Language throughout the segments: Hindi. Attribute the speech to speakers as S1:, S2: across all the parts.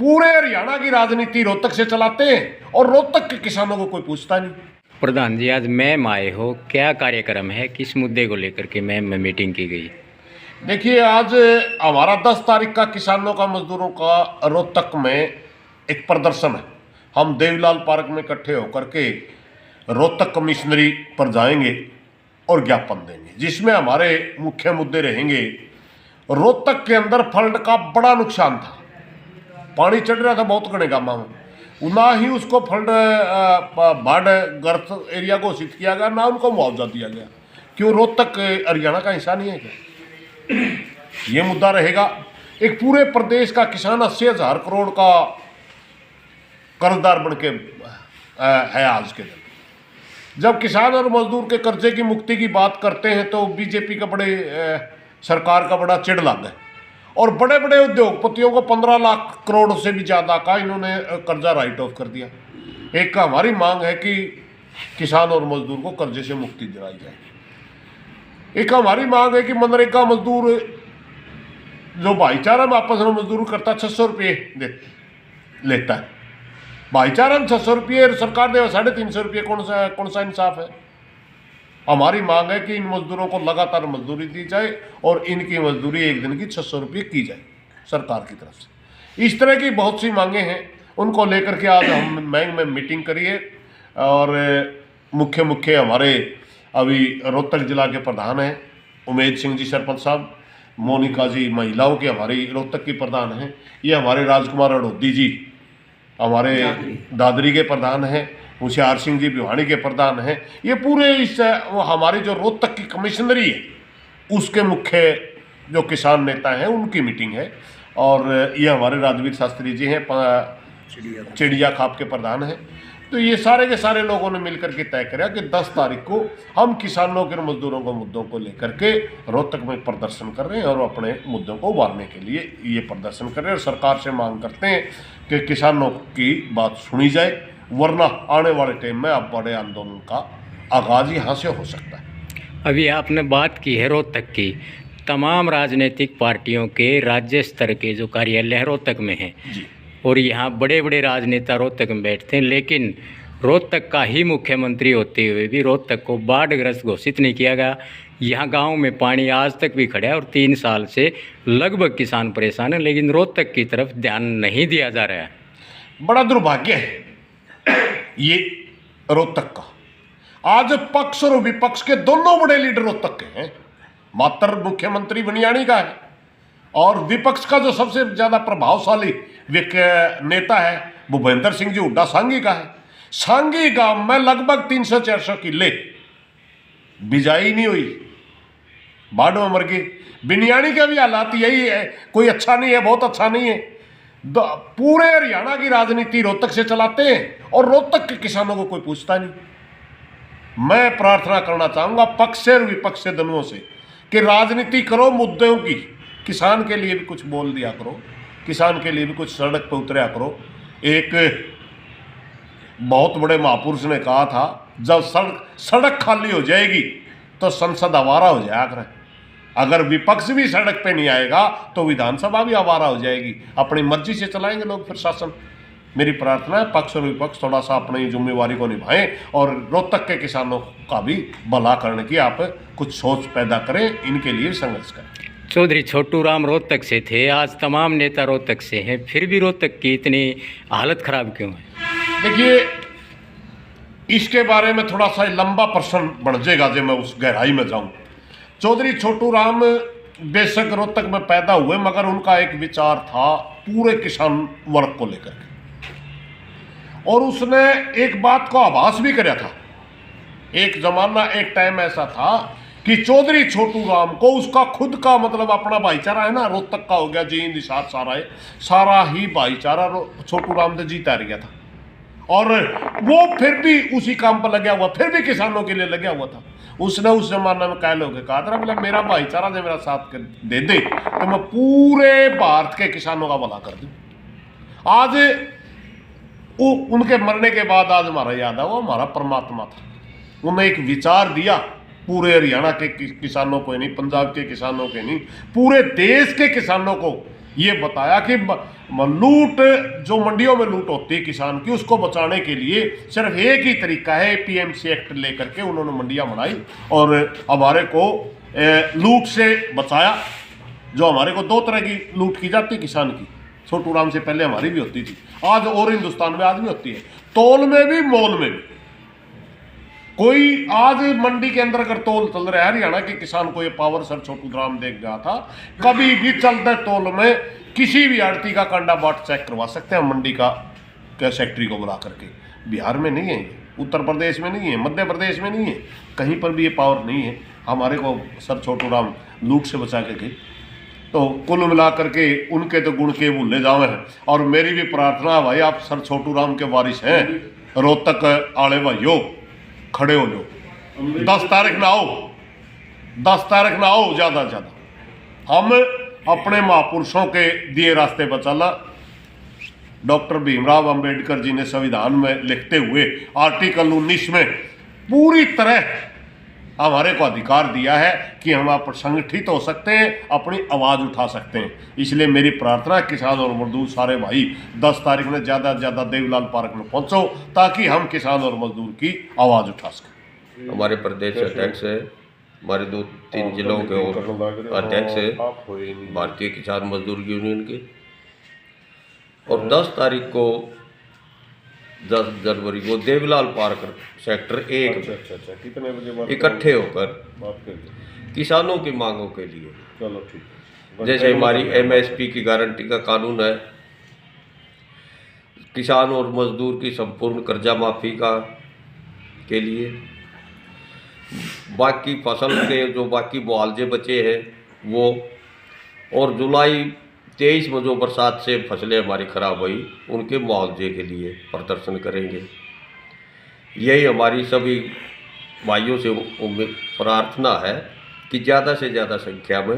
S1: पूरे हरियाणा की राजनीति रोहतक से चलाते हैं और रोहतक के किसानों को कोई पूछता नहीं।
S2: प्रधान जी, आज मैम आए हो, क्या कार्यक्रम है, किस मुद्दे को लेकर के मैम में मीटिंग की गई?
S1: देखिए, आज हमारा 10 तारीख का किसानों का मजदूरों का रोहतक में एक प्रदर्शन है। हम देवीलाल पार्क में इकट्ठे होकर के रोहतक कमिश्नरी पर जाएंगे और ज्ञापन देंगे, जिसमें हमारे मुख्य मुद्दे रहेंगे। रोहतक के अंदर फ्लड का बड़ा नुकसान था, पानी चढ़ रहा था बहुत घने गामा में, ना ही उसको फ्लड बाढ़ ग्रस्त एरिया घोषित किया गया, ना उनको मुआवजा दिया गया। क्यों रोहतक हरियाणा का हिस्सा नहीं है क्या? ये मुद्दा रहेगा। एक पूरे प्रदेश का किसान 80,000 करोड़ का कर्जदार बन के है आज के दिन। जब किसान और मजदूर के कर्जे की मुक्ति की बात करते हैं तो बीजेपी का सरकार का बड़ा चिढ़ लग है, और बड़े बड़े उद्योगपतियों को 15 लाख करोड़ से भी ज़्यादा का इन्होंने कर्जा राइट ऑफ कर दिया। एक हमारी मांग है कि किसान और मजदूर को कर्जे से मुक्ति दिलाई जाए। एक हमारी मांग है कि मनरेगा मजदूर जो भाईचारा में आपस में मजदूर करता 600 रुपये लेता है, भाईचारा में 600 रुपये, सरकार दे 350 रुपये, कौन सा इंसाफ है? हमारी मांग है कि इन मजदूरों को लगातार मजदूरी दी जाए और इनकी मजदूरी एक दिन की 600 रुपये की जाए सरकार की तरफ से। इस तरह की बहुत सी मांगे हैं, उनको लेकर के आज हम मैंग में मीटिंग करिए। और मुख्य हमारे अभी रोहतक जिला के प्रधान हैं उमेद सिंह जी सरपंच साहब, मोनिका जी महिलाओं के हमारी रोहतक की प्रधान हैं, ये हमारे राजकुमार अड़ोदी जी हमारे दादरी के प्रधान हैं, होशियार सिंह जी भिवानी के प्रधान हैं। ये पूरे इस हमारी जो रोहतक की कमिश्नरी है उसके मुख्य जो किसान नेता हैं उनकी मीटिंग है। और ये हमारे राजवीर शास्त्री जी हैं, चिड़िया खाप के प्रधान हैं। तो ये सारे के सारे लोगों ने मिलकर के तय किया कि 10 तारीख को हम किसानों के मजदूरों के मुद्दों को लेकर के रोहतक में प्रदर्शन कर रहे हैं और अपने मुद्दों को उबारने के लिए ये प्रदर्शन कर रहे हैं। और सरकार से मांग करते हैं कि किसानों की बात सुनी जाए, वरना आने वाले टाइम में अब बड़े आंदोलन का आगाज यहाँ से हो सकता है।
S2: अभी आपने बात की है रोहतक की, तमाम राजनीतिक पार्टियों के राज्य स्तर के जो कार्यालय रोहतक में हैं और यहाँ बड़े बड़े राजनेता रोहतक में बैठते हैं, लेकिन रोहतक का ही मुख्यमंत्री होते हुए भी रोहतक को बाढ़ग्रस्त घोषित नहीं किया गया। यहाँ गांव में पानी आज तक भी खड़ा है और 3 साल से लगभग किसान परेशान है, लेकिन रोहतक की तरफ ध्यान नहीं दिया जा रहा है।
S1: बड़ा दुर्भाग्य है ये रोहतक का। आज पक्ष और विपक्ष के दोनों बड़े लीडर रोहतक के हैं। मात्र मुख्यमंत्री बनियानी का है और विपक्ष का जो सबसे ज़्यादा प्रभावशाली नेता है भूपेंद्र सिंह जी हुड्डा सांगी का है। सांगी गांव में लगभग 300-400 किले बिजाई नहीं हुई, बाढ़ में मर गई। बिनियानी का भी हालात यही है, कोई अच्छा नहीं है, बहुत अच्छा नहीं है। पूरे हरियाणा की राजनीति रोहतक से चलाते हैं और रोहतक के किसानों को कोई पूछता नहीं। मैं प्रार्थना करना चाहूँगा पक्ष और विपक्ष से दोनों से कि राजनीति करो मुद्दों की, किसान के लिए भी कुछ बोल दिया करो, किसान के लिए भी कुछ सड़क पर उतरा करो। एक बहुत बड़े महापुरुष ने कहा था, जब सड़क खाली हो जाएगी तो संसद आवारा हो जाया करे। अगर विपक्ष भी सड़क पे नहीं आएगा तो विधानसभा भी आवारा हो जाएगी। अपनी मर्जी से चलाएंगे लोग फिर शासन। मेरी प्रार्थना है पक्ष और विपक्ष थोड़ा सा अपनी जिम्मेवारी को निभाएं और रोहतक के किसानों का भी भला करने की आप कुछ सोच पैदा करें, इनके लिए संघर्ष करें।
S2: चौधरी छोटू राम रोहतक से थे, आज तमाम नेता रोहतक से हैं, फिर भी रोहतक की इतनी हालत खराब क्यों है?
S1: देखिए, इसके बारे में थोड़ा सा लंबा प्रश्न बढ़ जाएगा जब मैं उस गहराई में जाऊं। चौधरी छोटू राम बेशक रोहतक में पैदा हुए, मगर उनका एक विचार था पूरे किसान वर्ग को लेकर के, और उसने एक बात को आभास भी कराया था। एक जमाना, एक टाइम ऐसा था कि चौधरी छोटू राम को उसका खुद का मतलब अपना भाईचारा है ना, रोहतक का हो गया, जींद निषाद सारा ही भाईचारा छोटू राम से जीता रह गया था। और वो फिर भी उसी काम पर लगा हुआ, फिर भी किसानों के लिए लगा हुआ था। उसने उस जमाने में कह लोगे कहा था, मतलब मेरा भाईचारा जब मेरा साथ दे दे तो मैं पूरे भारत के किसानों का भला कर दूं। आज उनके मरने के बाद आज हमारा याद है, वो हमारा परमात्मा था। उन्हें एक विचार दिया, पूरे हरियाणा के किसानों को नहीं, पंजाब के किसानों के नहीं, पूरे देश के किसानों को ये बताया कि लूट जो मंडियों में लूट होती है किसान की, उसको बचाने के लिए सिर्फ एक ही तरीका है, पीएमसी एक्ट लेकर के उन्होंने मंडियां बनाई और हमारे को लूट से बचाया। जो हमारे को दो तरह की लूट की जाती है किसान की, छोटू राम से पहले हमारी भी होती थी, आज और हिंदुस्तान में आज भी होती है, तौल में भी मोल में भी। कोई आज मंडी के अंदर अगर तौल चल रहा है, हरियाणा के किसान को ये पावर सर छोटू राम देख गया था, कभी भी चलते तौल में किसी भी आड़ती का कांडा बाट चेक करवा सकते हैं मंडी का सेक्रेटरी को बुला करके। बिहार में नहीं है, उत्तर प्रदेश में नहीं है, मध्य प्रदेश में नहीं है, कहीं पर भी ये पावर नहीं है। हमारे को सर छोटू राम लूट से बचा के गए। तो कुल मिला करके उनके तो गुण के भूले जावे हैं। और मेरी भी प्रार्थना है भाई, आप सर छोटू राम के वारिस हैं, रोहतक आले भाइयों खड़े हो लो। 10 तारीख ना आओ, 10 तारीख ना आओ, ज़्यादा से ज़्यादा हम अपने महापुरुषों के दिए रास्ते पर चला। डॉक्टर भीमराव अंबेडकर जी ने संविधान में लिखते हुए आर्टिकल 19 में पूरी तरह हमारे को अधिकार दिया है कि हम आप संगठित हो सकते हैं, अपनी आवाज़ उठा सकते हैं। इसलिए मेरी प्रार्थना है किसान और मजदूर सारे भाई 10 तारीख में ज़्यादा से ज़्यादा देवलाल पार्क में पहुंचो, ताकि हम किसान और मजदूर की आवाज़ उठा सकें।
S3: हमारे प्रदेश अध्यक्ष है, हमारे 2-3 जिलों के और अध्यक्ष है भारतीय किसान मजदूर यूनियन के। और 10 तारीख को 10 जनवरी को देवलाल पार्क सेक्टर 1
S1: अच्छा, कितने बजे
S3: इकट्ठे होकर
S1: बात करिए
S3: किसानों की मांगों के लिए,
S1: चलो ठीक है।
S3: जैसे हमारी एमएसपी की गारंटी का कानून है, किसान और मजदूर की संपूर्ण कर्जा माफी का के लिए, बाकी फसल के जो बाकी मुआवजे बचे हैं वो, और जुलाई 23 में जो बरसात से फसलें हमारी ख़राब हुई उनके मुआवजे के लिए प्रदर्शन करेंगे। यही हमारी सभी भाइयों से प्रार्थना है कि ज़्यादा से ज़्यादा संख्या में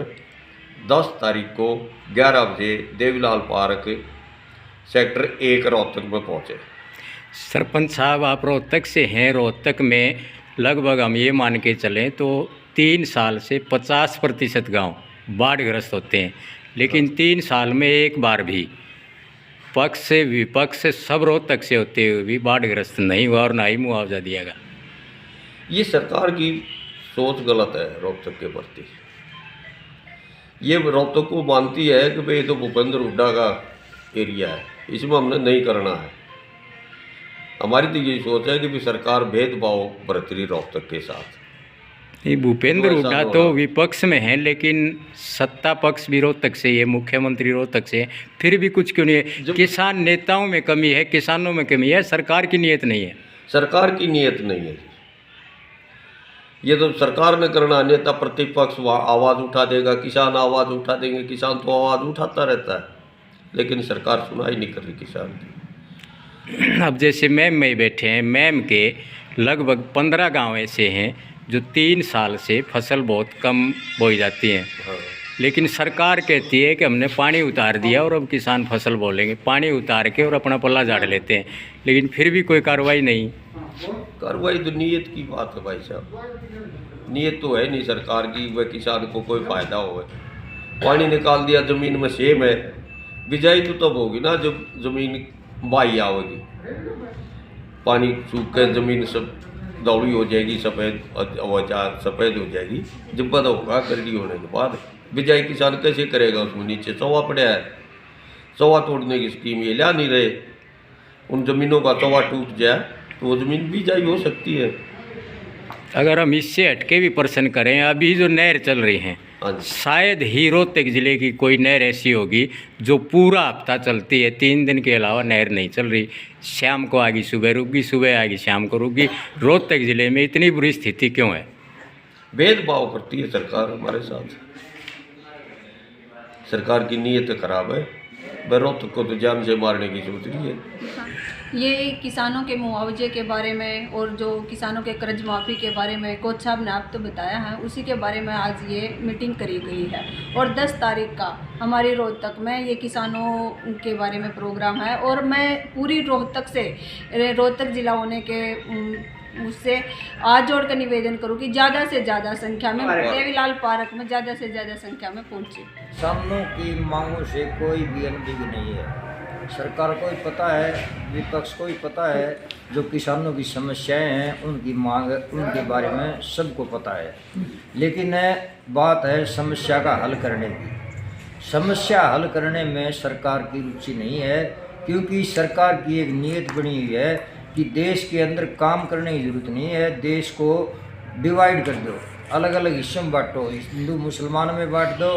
S3: 10 तारीख को 11 बजे देवीलाल पार्क सेक्टर 1 रोहतक में पहुँचे।
S2: सरपंच साहब, आप रोहतक से हैं। रोहतक में लगभग हम ये मान के चलें तो 3 साल से 50% गाँव बाढ़ग्रस्त होते हैं, लेकिन 3 साल में एक बार भी पक्ष से विपक्ष से सब रोहतक से होते हुए भी बाढ़ग्रस्त नहीं हुआ और ना ही मुआवजा दिया गया।
S3: ये सरकार की सोच गलत है रोहतक के प्रति। ये रोहतक को मानती है कि भाई ये तो भूपेंद्र हुड्डा का एरिया है, इसमें हमने नहीं करना है। हमारी तो ये सोच है कि भी सरकार भेदभाव बरत रही रोहतक के साथ।
S2: नहीं, भूपेंद्र हुड्डा तो विपक्ष में हैं, लेकिन सत्ता पक्ष भी रोहतक से है, मुख्यमंत्री रोहतक से है, फिर भी कुछ क्यों नहीं है? किसान नेताओं में कमी है, किसानों में कमी है, सरकार की नीयत नहीं है।
S3: सरकार की नीयत नहीं है, ये तो सरकार ने करना। नेता प्रतिपक्ष आवाज़ उठा देगा, किसान आवाज़ उठा देंगे, किसान तो आवाज़ उठाता रहता है, लेकिन सरकार सुनाई नहीं कर रही किसान की।
S2: अब जैसे मैम में बैठे हैं, मैम के लगभग 15 गाँव ऐसे हैं जो 3 साल से फसल बहुत कम बोई जाती है।
S3: हाँ।
S2: लेकिन सरकार कहती है कि हमने पानी उतार दिया और अब किसान फसल बोलेंगे, पानी उतार के और अपना पल्ला झाड़ लेते हैं, लेकिन फिर भी कोई कार्रवाई नहीं।
S3: कार्रवाई तो नीयत की बात है भाई साहब, नीयत तो है नहीं सरकार की वह किसान को कोई फ़ायदा हो। पानी निकाल दिया, ज़मीन में सेम है, बिजाई तो तब होगी ना जब ज़मीन बाई आवेगी। पानी सूख कर ज़मीन सब दौड़ी हो जाएगी, सफ़ेद सफ़ेद हो जाएगी, जब बदा होगा करगी होने के बाद बिजाई किसान कैसे करेगा? उसमें नीचे सवा पड़ा है, सवा तोड़ने की स्कीम ये ला नहीं रहे। उन ज़मीनों का सवा टूट जाए तो वो ज़मीन बिजाई हो सकती है।
S2: अगर हम इससे हटके भी प्रश्न करें, अभी जो नहर चल रही हैं, शायद ही रोहतक ज़िले की कोई नहर ऐसी होगी जो पूरा हफ्ता चलती है, 3 दिन के अलावा नहर नहीं चल रही। शाम को आएगी, सुबह रुकगी, सुबह आएगी, शाम को रुकगी। रोहतक ज़िले में इतनी बुरी स्थिति क्यों है?
S3: भेदभाव करती है सरकार हमारे साथ। सरकार की नीयत खराब है, वह रोहतक को तो जान से मारने की सोच रही है।
S4: ये किसानों के मुआवजे के बारे में और जो किसानों के कर्ज माफ़ी के बारे में कोच साहब ने आप तो बताया है, उसी के बारे में आज ये मीटिंग करी गई है। और 10 तारीख का हमारी रोहतक में ये किसानों के बारे में प्रोग्राम है। और मैं पूरी रोहतक से, रोहतक ज़िला होने के उससे हाथ जोड़ कर निवेदन करूँ कि ज़्यादा से ज़्यादा संख्या में देवीलाल पार्क में ज़्यादा से ज़्यादा संख्या में पहुँचे।
S5: किसानों की मांगों से कोई भी अनभिज्ञ नहीं है। सरकार को ही पता है, विपक्ष को ही पता है, जो किसानों की समस्याएं हैं उनकी मांग उनके बारे में सबको पता है। लेकिन बात है समस्या का हल करने की। समस्या हल करने में सरकार की रुचि नहीं है, क्योंकि सरकार की एक नीयत बनी हुई है कि देश के अंदर काम करने की जरूरत नहीं है, देश को डिवाइड कर दो, अलग अलग हिस्सों में बांटो, हिंदू मुसलमान में बांट दो,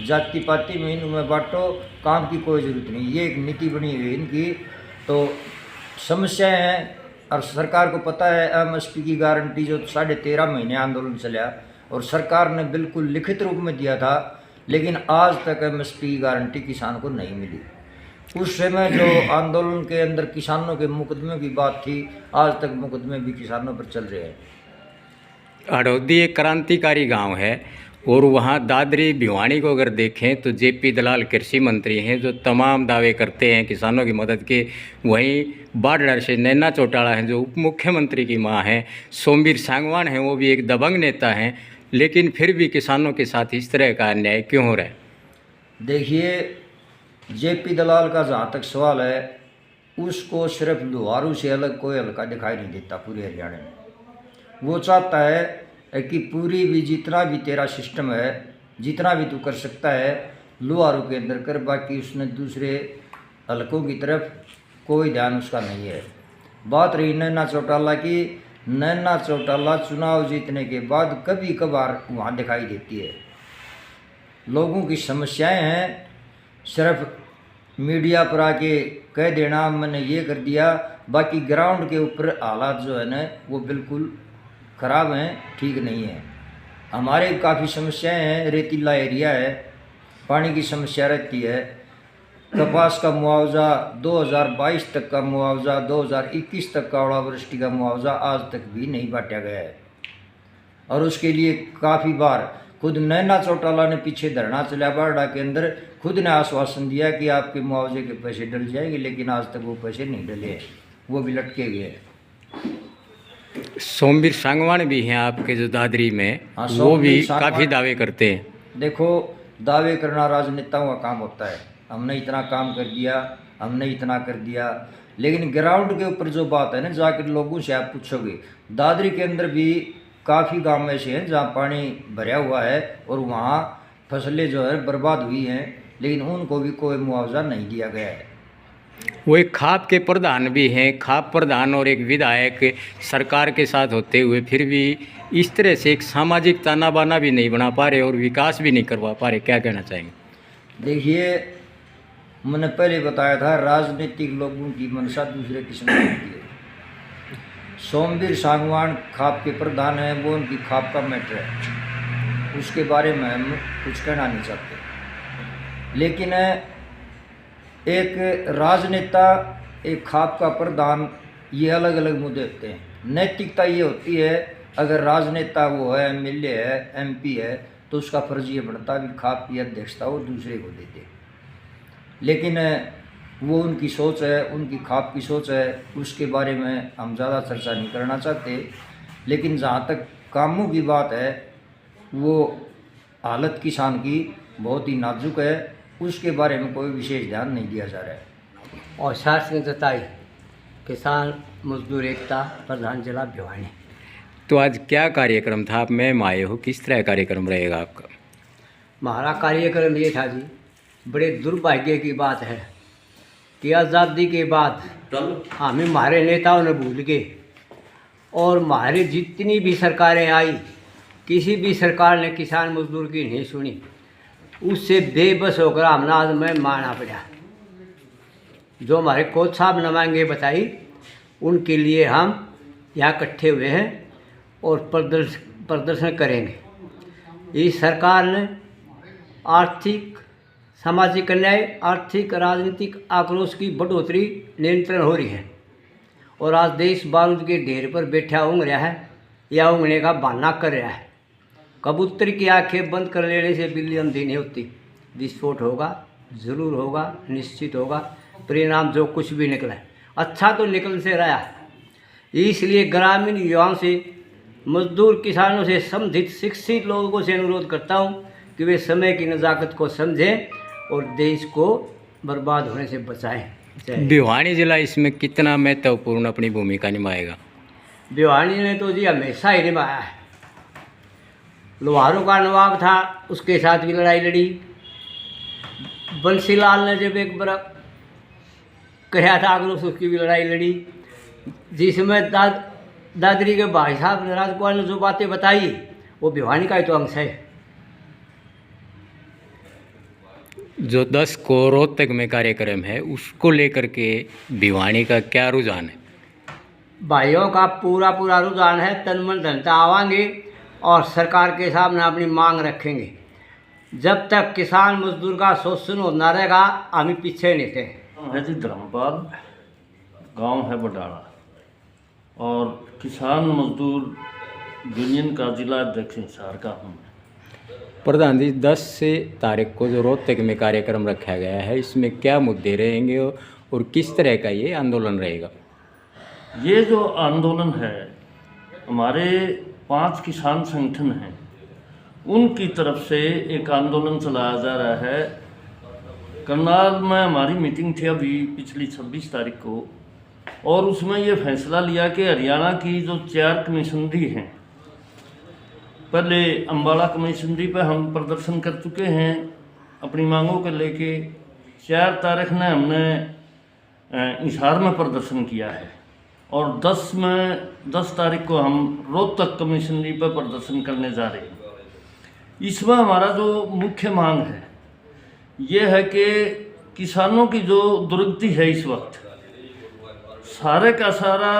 S5: जाति पाति में हिंदू में बांटो, काम की कोई ज़रूरत नहीं। ये एक नीति बनी हुई है इनकी। तो समस्याएं हैं और सरकार को पता है एमएसपी की गारंटी जो 13.5 महीने आंदोलन चला और सरकार ने बिल्कुल लिखित रूप में दिया था, लेकिन आज तक एमएसपी की गारंटी किसान को नहीं मिली। उस समय जो आंदोलन के अंदर किसानों के मुकदमे की बात थी, आज तक मुकदमे भी किसानों पर चल रहे हैं।
S2: हड़ौदी एक क्रांतिकारी गांव है और वहाँ दादरी भिवानी को अगर देखें तो जेपी दलाल कृषि मंत्री हैं जो तमाम दावे करते हैं किसानों की मदद के। वहीं बाढ़ से नैना चौटाला हैं जो उप मुख्यमंत्री की मां हैं। सोमवीर सांगवान हैं, वो भी एक दबंग नेता हैं, लेकिन फिर भी किसानों के साथ इस तरह का अन्याय क्यों हो रहा है?
S5: देखिए, जेपी दलाल का जहाँ तक सवाल है, उसको सिर्फ लुहारू से अलग कोई हल्का दिखाई नहीं देता पूरे हरियाणा में। वो चाहता है कि पूरी भी जितना भी तेरा सिस्टम है, जितना भी तू कर सकता है लुहारू के अंदर कर, बाकी उसने दूसरे हलकों की तरफ कोई ध्यान उसका नहीं है। बात रही नैना चौटाला की, नैना चौटाला चुनाव जीतने के बाद कभी कभार वहाँ दिखाई देती है। लोगों की समस्याएं हैं, सिर्फ मीडिया पर आके कह देना मैंने ये कर दिया, बाकी ग्राउंड के ऊपर हालात जो है ना वो बिल्कुल ख़राब हैं, ठीक नहीं है। हमारे काफ़ी समस्याएं हैं, रेतीला एरिया है, पानी की समस्या रहती है। कपास का मुआवजा 2022 तक का मुआवजा, 2021 तक का ओलावृष्टि का मुआवजा आज तक भी नहीं बांटा गया है। और उसके लिए काफ़ी बार खुद नैना चौटाला ने पीछे धरना चला बारडा के अंदर, खुद ने आश्वासन दिया कि आपके मुआवजे के पैसे डल जाएंगे, लेकिन आज तक वो पैसे नहीं डले हैं, वो भी लटके गए हैं।
S2: सोमवीर सांगवान भी हैं आपके जो दादरी में,
S5: हाँ,
S2: वो भी
S5: सांगवान
S2: काफ़ी दावे करते हैं।
S5: देखो, दावे करना राजनेताओं का काम होता है, हमने इतना काम कर दिया, हमने इतना कर दिया, लेकिन ग्राउंड के ऊपर जो बात है ना, जाकर लोगों से आप पूछोगे, दादरी के अंदर भी काफ़ी गांव ऐसे हैं जहां पानी भरा हुआ है और वहां फसलें जो है बर्बाद हुई हैं, लेकिन उनको भी कोई मुआवजा नहीं दिया गया है।
S2: वो एक खाप के प्रधान भी हैं, खाप प्रधान और एक विधायक सरकार के साथ होते हुए फिर भी इस तरह से एक सामाजिक ताना बाना भी नहीं बना पा रहे और विकास भी नहीं करवा पा रहे, क्या कहना चाहेंगे?
S5: देखिए, मैंने पहले बताया था राजनीतिक लोगों की मंशा दूसरे किस्म की होती है। सोमवीर सांगवान खाप के प्रधान हैं, वो उनकी खाप का मैटर है, उसके बारे में हम कुछ कहना नहीं चाहते। लेकिन एक राजनेता, एक खाप का प्रधान, ये अलग अलग मुद्दे होते हैं। नैतिकता ये होती है, अगर राजनेता वो है, एमएलए है, एमपी है, तो उसका फर्ज ये बनता है कि खाप की अध्यक्षता वो दूसरे को दे दे। लेकिन वो उनकी सोच है, उनकी खाप की सोच है, उसके बारे में हम ज़्यादा चर्चा नहीं करना चाहते। लेकिन जहाँ तक कामों की बात है, वो हालत किसान की बहुत ही नाजुक है, उसके बारे में कोई विशेष ध्यान नहीं दिया जा रहा है।
S6: और शासन जताई किसान मजदूर एकता प्रधान जिला भिवानी।
S2: तो आज क्या कार्यक्रम था? आप में आए हो, किस तरह कार्यक्रम रहेगा आपका?
S6: हमारा कार्यक्रम ये था जी, बड़े दुर्भाग्य की बात है कि आज़ादी के बाद हमें हमारे नेताओं ने भूल गए और हमारी जितनी भी सरकारें आई, किसी भी सरकार ने किसान मजदूर की नहीं सुनी। उससे बेबस होकर हमने आज में मारना पड़ा। जो हमारे कोच साहब नमाएंगे बताई, उनके लिए हम यहाँ इकट्ठे हुए हैं और प्रदर्शन करेंगे। इस सरकार ने आर्थिक सामाजिक अन्याय, आर्थिक राजनीतिक आक्रोश की बढ़ोतरी नियंत्रण हो रही है और आज देश बारूद के ढेर पर बैठा ऊँग रहा है या ऊँगने का बहाना कर रहा है। कबूतर की आंखें बंद कर लेने से बिल्ली अंधी नहीं होती। विस्फोट होगा, ज़रूर होगा, निश्चित होगा। परिणाम जो कुछ भी निकला है अच्छा तो निकल से रहा है, इसलिए ग्रामीण युवाओं से, मजदूर किसानों से, संबंधित शिक्षित लोगों से अनुरोध करता हूँ कि वे समय की नज़ाकत को समझें और देश को बर्बाद होने से बचाएं।
S2: भिवानी जिला इसमें कितना महत्वपूर्ण अपनी भूमिका निभाएगा?
S6: भिवानी ने तो जी हमेशा ही निभाया है। लोहारों का नवाब था, उसके साथ भी लड़ाई लड़ी। बंसीलाल ने जब एक बार कहा था अगर उसकी भी लड़ाई लड़ी, जिसमें दादरी के भाई साहब राजकुमार ने जो बातें बताई वो भिवानी का ही तो अंश है।
S2: जो 10 को रोहतक में कार्यक्रम है उसको लेकर के भिवानी का क्या रुझान है?
S6: भाइयों का पूरा रुझान है। तन मन धन आवाएंगे और सरकार के सामने अपनी मांग रखेंगे। जब तक किसान मजदूर का शोषण होना रहेगा हम पीछे नहीं थे।
S7: है जी धर्मपाल, गांव है बडाड़ा और किसान मजदूर यूनियन का जिला अध्यक्ष हिसार का हूँ।
S2: प्रधान जी, 10 तारीख को जो रोहतक में कार्यक्रम रखा गया है इसमें क्या मुद्दे रहेंगे और किस तरह का ये आंदोलन रहेगा?
S7: ये जो आंदोलन है, हमारे 5 किसान संगठन हैं, उनकी तरफ से एक आंदोलन चलाया जा रहा है। करनाल में हमारी मीटिंग थी अभी पिछली 26 तारीख को, और उसमें ये फैसला लिया कि हरियाणा की जो 4 कमिश्नरी हैं, पहले अम्बाला कमिश्नरी पर हम प्रदर्शन कर चुके हैं अपनी मांगों को लेके। 4 तारीख ने हमने हिसार में प्रदर्शन किया है और 10 तारीख को हम रोहतक कमिश्नरी पर प्रदर्शन करने जा रहे हैं। इसमें हमारा जो मुख्य मांग है ये है कि किसानों की जो दुर्गति है इस वक्त, सारे का सारा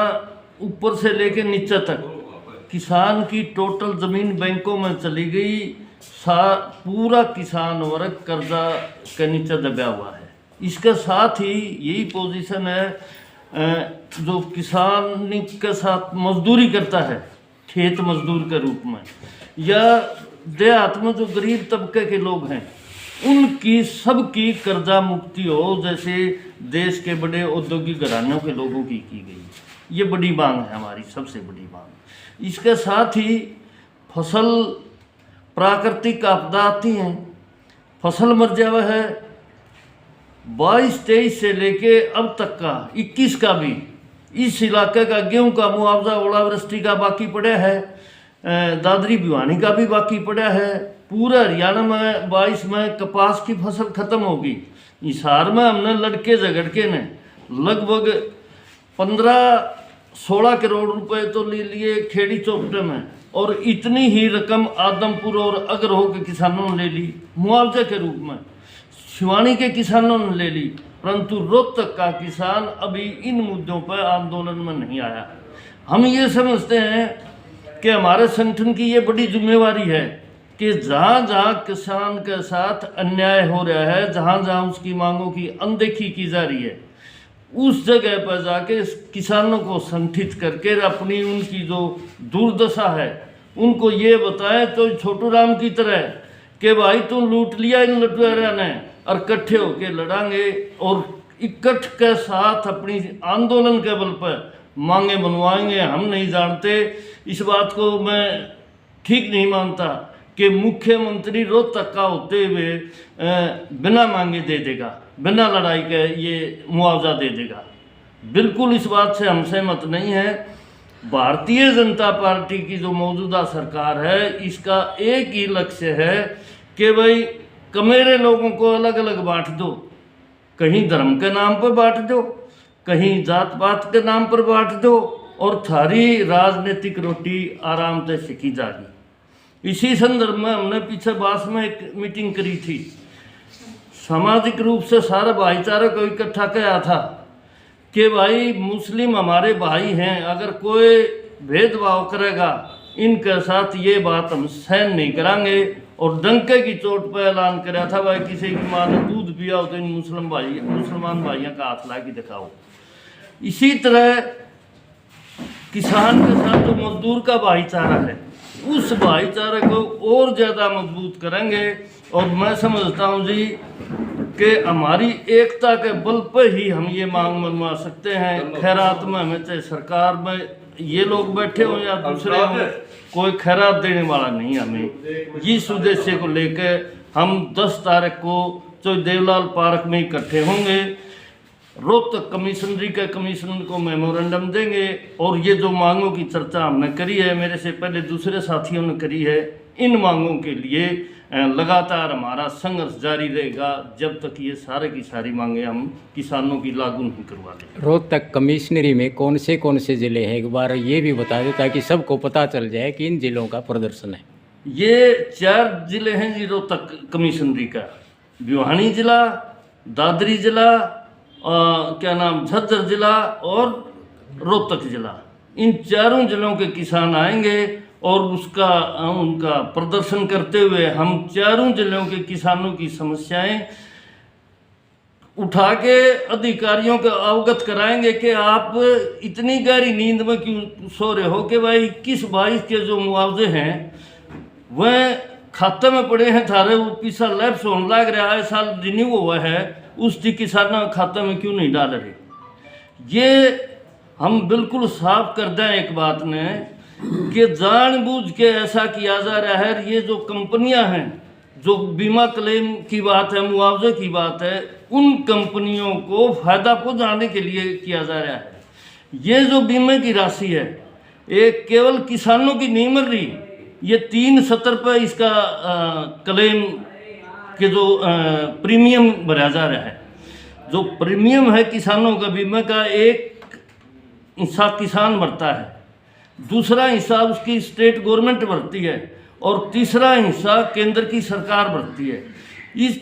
S7: ऊपर से लेके नीचे तक किसान की टोटल ज़मीन बैंकों में चली गई। पूरा किसान वर्ग कर्जा के नीचे दबा हुआ है। इसके साथ ही यही पोजीशन है जो किसान के साथ मजदूरी करता है, खेत मजदूर के रूप में, या देहात में जो गरीब तबके के लोग हैं उनकी सबकी कर्जा मुक्ति हो, जैसे देश के बड़े औद्योगिक घरानों के लोगों की गई। ये बड़ी मांग है हमारी, सबसे बड़ी मांग। इसके साथ ही फसल, प्राकृतिक आपदा आती हैं, फसल मर जावा है। 22-23 से लेके अब तक का 21 का भी इस इलाके का गेहूं का मुआवजा ओलावृष्टि का बाकी पड़ा है, दादरी भिवानी का भी बाकी पड़ा है। पूरे हरियाणा में 22 में कपास की फसल खत्म होगी। हिसार में हमने लड़के झगड़ के ने लगभग 15-16 करोड़ रुपए तो ले लिए खेड़ी चौपटे में, और इतनी ही रकम आदमपुर और अग्रहो के किसानों ने ले ली मुआवजे के रूप में। शिवानी के किसानों ने ले ली, परंतु रोहतक का किसान अभी इन मुद्दों पर आंदोलन में नहीं आया। हम ये समझते हैं कि हमारे संगठन की ये बड़ी जिम्मेवारी है कि जहाँ जहाँ किसान के साथ अन्याय हो रहा है, जहाँ जहाँ उसकी मांगों की अनदेखी की जा रही है, उस जगह पर जाके किसानों को संगठित करके अपनी उनकी जो दुर्दशा है उनको ये बताएं, तो छोटू राम की तरह कि भाई तुम लूट लिया इन लुटेरों ने और इकट्ठे होके लड़ांगे, और इकट्ठ के साथ अपनी आंदोलन के बल पर मांगे बनवाएंगे। हम नहीं जानते, इस बात को मैं ठीक नहीं मानता कि मुख्यमंत्री रोहतक का होते हुए बिना मांगे दे देगा, बिना लड़ाई के ये मुआवजा दे देगा। बिल्कुल इस बात से हम सहमत नहीं है। भारतीय जनता पार्टी की जो मौजूदा सरकार है, इसका एक ही लक्ष्य है कि भाई कमेरे लोगों को अलग अलग बांट दो, कहीं धर्म के नाम पर बांट दो, कहीं जात पात के नाम पर बांट दो, और थारी राजनीतिक रोटी आराम से सिकी जाएगी। इसी संदर्भ में हमने पीछे बास में एक मीटिंग करी थी, सामाजिक रूप से सारे भाईचारे को इकट्ठा किया था कि भाई मुस्लिम हमारे भाई हैं, अगर कोई भेदभाव करेगा इनके साथ ये बात हम सहन नहीं करांगे। और डंके की चोट पर ऐलान कराया था, भाई किसी की माँ ने दूध पिया हो तो इन मुसलमान भाइयों का हाथ ला के दिखाओ। इसी तरह किसान के साथ जो मजदूर का भाईचारा है, उस भाईचारे को और ज़्यादा मजबूत करेंगे। और मैं समझता हूँ जी कि हमारी एकता के बल पर ही हम ये मांग मनवा सकते हैं। खैरात में हमें चाहे सरकार में ये लोग बैठे हों या दूसरे हों, कोई खैरात देने वाला नहीं। हमें इस उद्देश्य को लेकर हम 10 तारीख को जो देवलाल पार्क में इकट्ठे होंगे, रोहतक कमिश्नरी के कमिश्नर को मेमोरेंडम देंगे और ये जो मांगों की चर्चा हमने करी है, मेरे से पहले दूसरे साथियों ने करी है, इन मांगों के लिए लगातार हमारा संघर्ष जारी रहेगा जब तक ये सारे की सारी मांगे हम किसानों की लागू नहीं करवा दें।
S2: रोहतक कमिश्नरी में कौन से ज़िले हैं, एक बार ये भी बता दो ताकि सबको पता चल जाए कि इन ज़िलों का प्रदर्शन है।
S7: ये 4 ज़िले हैं जी रोहतक कमिश्नरी का। भिवानी ज़िला, दादरी ज़िला, क्या नाम झज्जर ज़िला और रोहतक ज़िला। इन चारों ज़िलों के किसान आएंगे और उनका प्रदर्शन करते हुए हम चारों ज़िलों के किसानों की समस्याएं उठा के अधिकारियों को अवगत कराएंगे कि आप इतनी गहरी नींद में क्यों सो रहे हो कि भाई 21-22 के जो मुआवजे हैं वह खाते में पड़े हैं थारे, वो पैसा लैप्स होने लग रहा है, साल रिन्यू हुआ है, उसकी किसानों के खाते में क्यों नहीं डाल रहे। ये हम बिल्कुल साफ कर दें एक बात ने कि जानबूझ के ऐसा किया जा रहा है। ये जो कंपनियां हैं, जो बीमा क्लेम की बात है, मुआवजे की बात है, उन कंपनियों को फायदा पहुंचाने के लिए किया जा रहा है। ये जो बीमे की राशि है एक केवल किसानों की नहीं मर रही, ये 3 सत्र पर इसका क्लेम के जो प्रीमियम भरा जा रहा है। जो प्रीमियम है किसानों का बीमे का, एक हिस्सा किसान भरता है, दूसरा हिस्सा उसकी स्टेट गवर्नमेंट भरती है और तीसरा हिस्सा केंद्र की सरकार भरती है। इस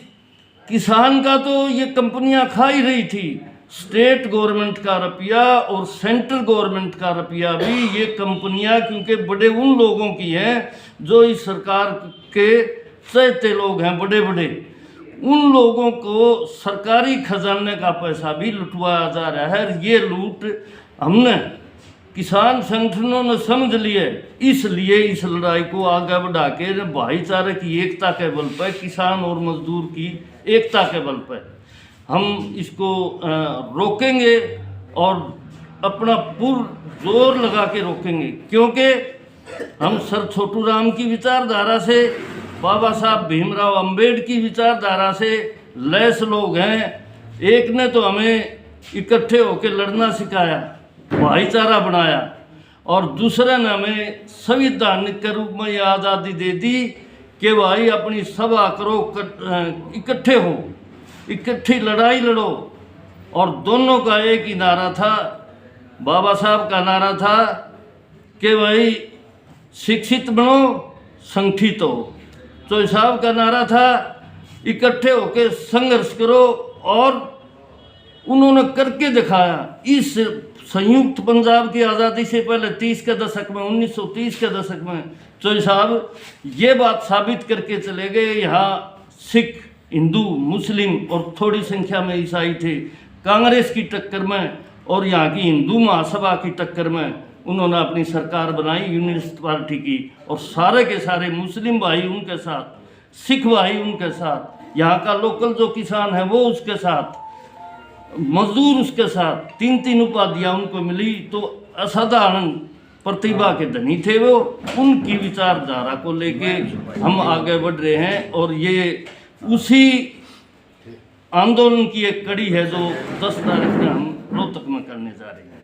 S7: किसान का तो ये कंपनियां खा ही रही थी, स्टेट गवर्नमेंट का रुपया और सेंट्रल गवर्नमेंट का रुपया भी ये कंपनियां, क्योंकि बड़े उन लोगों की हैं जो इस सरकार के चहेते लोग हैं, बड़े बड़े उन लोगों को सरकारी खजाने का पैसा भी लुटवाया जा रहा है। ये लूट हमने किसान संगठनों ने समझ लिए, इसलिए इस लड़ाई को आगे बढ़ा के भाईचारे की एकता के बल पर, किसान और मजदूर की एकता के बल पर हम इसको रोकेंगे और अपना पूर्ण जोर लगा के रोकेंगे। क्योंकि हम सर छोटू राम की विचारधारा से, बाबा साहब भीमराव अम्बेडकर की विचारधारा से लैस लोग हैं। एक ने तो हमें इकट्ठे होकर लड़ना सिखाया, भाईचारा बनाया, और दूसरे ने हमें संवैधानिक के रूप में ये आज़ादी दे दी कि भाई अपनी सभा करो, इकट्ठे हो, इकट्ठी लड़ाई लड़ो। और दोनों का एक ही नारा था, बाबा साहब का नारा था कि भाई शिक्षित बनो, संगठित हो। चौधरी साहब का नारा था इकट्ठे होकर संघर्ष करो, और उन्होंने करके दिखाया। इस संयुक्त पंजाब की आज़ादी से पहले 30 के दशक में, 1930 के दशक में चौधरी साहब ये बात साबित करके चले गए। यहाँ सिख, हिंदू, मुस्लिम और थोड़ी संख्या में ईसाई थे। कांग्रेस की टक्कर में और यहाँ की हिंदू महासभा की टक्कर में उन्होंने अपनी सरकार बनाई यूनियनिस्ट पार्टी की, और सारे के सारे मुस्लिम भाई उनके साथ, सिख भाई उनके साथ, यहाँ का लोकल जो किसान है वो उसके साथ, मजदूर उसके साथ, 3-3 उपाधियाँ उनको मिली। तो असाधारण प्रतिभा के धनी थे वो। उनकी विचारधारा को लेके हम आगे बढ़ रहे हैं, और ये उसी आंदोलन की एक कड़ी है जो 10 तारीख में हम रोहतक में करने जा रहे हैं।